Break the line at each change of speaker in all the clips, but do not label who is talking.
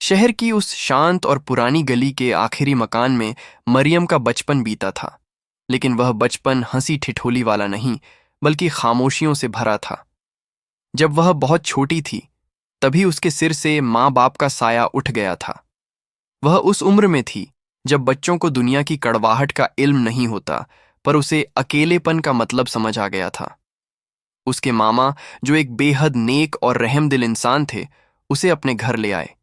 शहर की उस शांत और पुरानी गली के आखिरी मकान में मरियम का बचपन बीता था। लेकिन वह बचपन हंसी ठिठोली वाला नहीं, बल्कि खामोशियों से भरा था। जब वह बहुत छोटी थी, तभी उसके सिर से माँ बाप का साया उठ गया था। वह उस उम्र में थी जब बच्चों को दुनिया की कड़वाहट का इल्म नहीं होता, पर उसे अकेलेपन का मतलब समझ आ गया था। उसके मामा, जो एक बेहद नेक और रहमदिल इंसान थे, उसे अपने घर ले आए।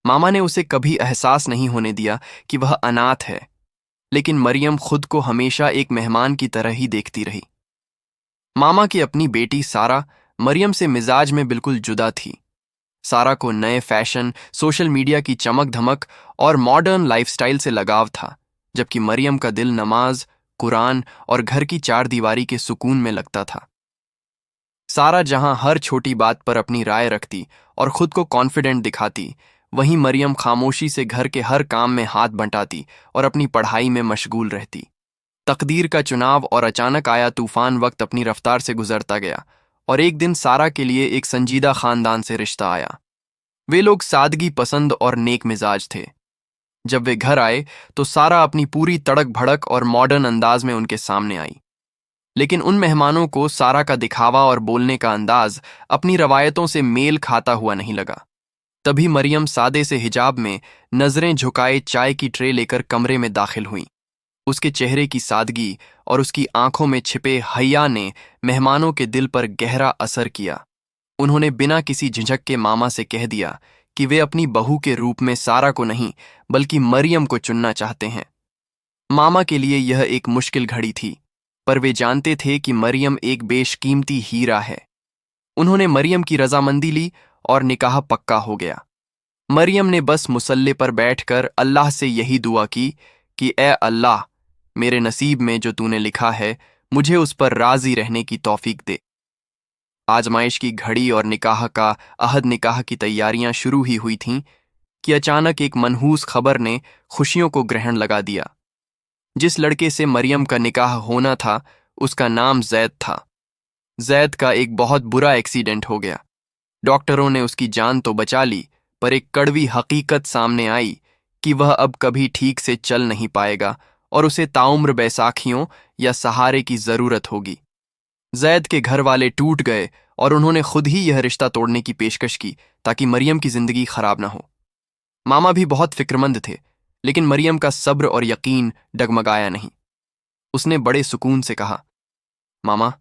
मामा ने उसे कभी एहसास नहीं होने दिया कि वह अनाथ है, लेकिन मरियम खुद को हमेशा एक मेहमान की तरह ही देखती रही। मामा की अपनी बेटी सारा मरियम से मिजाज में बिल्कुल जुदा थी। सारा को नए फैशन, सोशल मीडिया की चमक धमक और मॉडर्न लाइफस्टाइल से लगाव था, जबकि मरियम का दिल नमाज, कुरान और घर की चार दीवारी के सुकून में लगता था। सारा जहां हर छोटी बात पर अपनी राय रखती और खुद को कॉन्फिडेंट दिखाती, वहीं मरियम खामोशी से घर के हर काम में हाथ बंटाती और अपनी पढ़ाई में मशगूल रहती। तकदीर का चुनाव और अचानक आया तूफान वक्त अपनी रफ्तार से गुजरता गया, और एक दिन सारा के लिए एक संजीदा खानदान से रिश्ता आया। वे लोग सादगी पसंद और नेक मिजाज थे। जब वे घर आए तो सारा अपनी पूरी तड़क भड़क और मॉडर्न अंदाज में उनके सामने आई। लेकिन उन मेहमानों को सारा का दिखावा और बोलने का अंदाज अपनी रवायतों से मेल खाता हुआ नहीं लगा। तभी मरियम सादे से हिजाब में, नजरें झुकाए चाय की ट्रे लेकर कमरे में दाखिल हुई। उसके चेहरे की सादगी और उसकी आंखों में छिपे हया ने मेहमानों के दिल पर गहरा असर किया। उन्होंने बिना किसी झिझक के मामा से कह दिया कि वे अपनी बहू के रूप में सारा को नहीं, बल्कि मरियम को चुनना चाहते हैं। मामा के लिए यह एक मुश्किल घड़ी थी, पर वे जानते थे कि मरियम एक बेशकीमती हीरा है। उन्होंने मरियम की रजामंदी ली और निकाह पक्का हो गया। मरियम ने बस मुसल्ले पर बैठकर अल्लाह से यही दुआ की कि ए अल्लाह, मेरे नसीब में जो तूने लिखा है, मुझे उस पर राजी रहने की तौफीक दे। आजमाइश की घड़ी और निकाह का अहद निकाह की तैयारियां शुरू ही हुई थीं कि अचानक एक मनहूस खबर ने खुशियों को ग्रहण लगा दिया। जिस लड़के से मरियम का निकाह होना था, उसका नाम जैद था। जैद का एक बहुत बुरा एक्सीडेंट हो गया। डॉक्टरों ने उसकी जान तो बचा ली, पर एक कड़वी हकीकत सामने आई कि वह अब कभी ठीक से चल नहीं पाएगा और उसे ताउम्र बैसाखियों या सहारे की जरूरत होगी। जैद के घर वाले टूट गए और उन्होंने खुद ही यह रिश्ता तोड़ने की पेशकश की ताकि मरियम की जिंदगी खराब ना हो। मामा भी बहुत फिक्रमंद थे, लेकिन मरियम का सब्र और यकीन डगमगाया नहीं। उसने बड़े सुकून से कहा, मामा,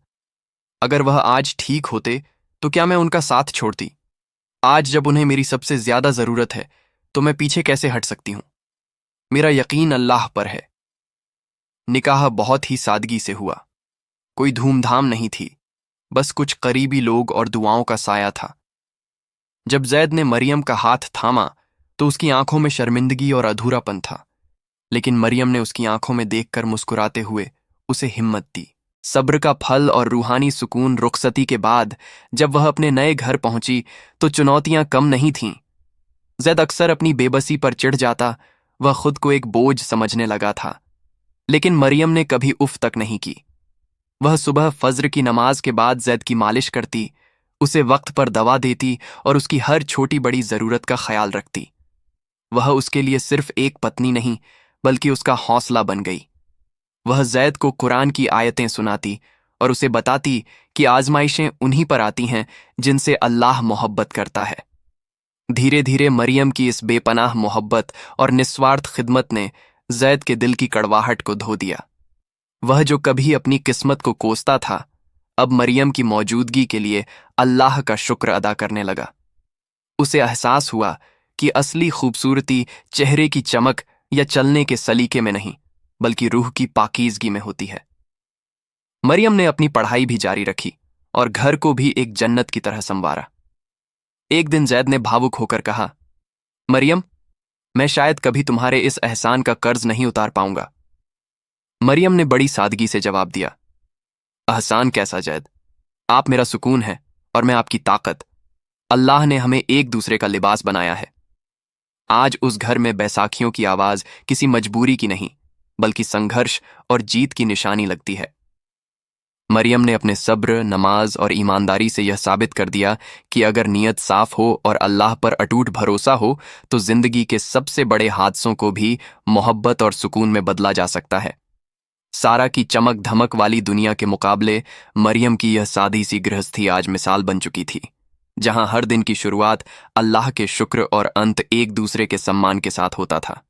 अगर वह आज ठीक होते तो क्या मैं उनका साथ छोड़ती? आज जब उन्हें मेरी सबसे ज्यादा जरूरत है, तो मैं पीछे कैसे हट सकती हूं? मेरा यकीन अल्लाह पर है। निकाह बहुत ही सादगी से हुआ। कोई धूमधाम नहीं थी, बस कुछ करीबी लोग और दुआओं का साया था। जब जैद ने मरियम का हाथ थामा तो उसकी आंखों में शर्मिंदगी और अधूरापन था, लेकिन मरियम ने उसकी आंखों में देखकर मुस्कुराते हुए उसे हिम्मत दी। सब्र का फल और रूहानी सुकून रुखसती के बाद जब वह अपने नए घर पहुंची तो चुनौतियां कम नहीं थीं। जैद अक्सर अपनी बेबसी पर चिढ़ जाता, वह खुद को एक बोझ समझने लगा था। लेकिन मरियम ने कभी उफ तक नहीं की। वह सुबह फज्र की नमाज के बाद जैद की मालिश करती, उसे वक्त पर दवा देती और उसकी हर छोटी बड़ी जरूरत का ख्याल रखती। वह उसके लिए सिर्फ एक पत्नी नहीं, बल्कि उसका हौसला बन गई। वह जैद को कुरान की आयतें सुनाती और उसे बताती कि आजमाइशें उन्हीं पर आती हैं जिनसे अल्लाह मोहब्बत करता है। धीरे धीरे मरियम की इस बेपनाह मोहब्बत और निस्वार्थ खिदमत ने जैद के दिल की कड़वाहट को धो दिया। वह जो कभी अपनी किस्मत को कोसता था, अब मरियम की मौजूदगी के लिए अल्लाह का शुक्र अदा करने लगा। उसे एहसास हुआ कि असली खूबसूरती चेहरे की चमक या चलने के सलीके में नहीं, बल्कि रूह की पाकीज़गी में होती है। मरियम ने अपनी पढ़ाई भी जारी रखी और घर को भी एक जन्नत की तरह संवारा। एक दिन जैद ने भावुक होकर कहा, मरियम, मैं शायद कभी तुम्हारे इस एहसान का कर्ज नहीं उतार पाऊंगा। मरियम ने बड़ी सादगी से जवाब दिया, एहसान कैसा जैद? आप मेरा सुकून है और मैं आपकी ताकत। अल्लाह ने हमें एक दूसरे का लिबास बनाया है। आज उस घर में बैसाखियों की आवाज किसी मजबूरी की नहीं, बल्कि संघर्ष और जीत की निशानी लगती है। मरियम ने अपने सब्र, नमाज और ईमानदारी से यह साबित कर दिया कि अगर नीयत साफ हो और अल्लाह पर अटूट भरोसा हो तो जिंदगी के सबसे बड़े हादसों को भी मोहब्बत और सुकून में बदला जा सकता है। सारा की चमक धमक वाली दुनिया के मुकाबले मरियम की यह सादी सी गृहस्थी आज मिसाल बन चुकी थी, जहां हर दिन की शुरुआत अल्लाह के शुक्र और अंत एक दूसरे के सम्मान के साथ होता था।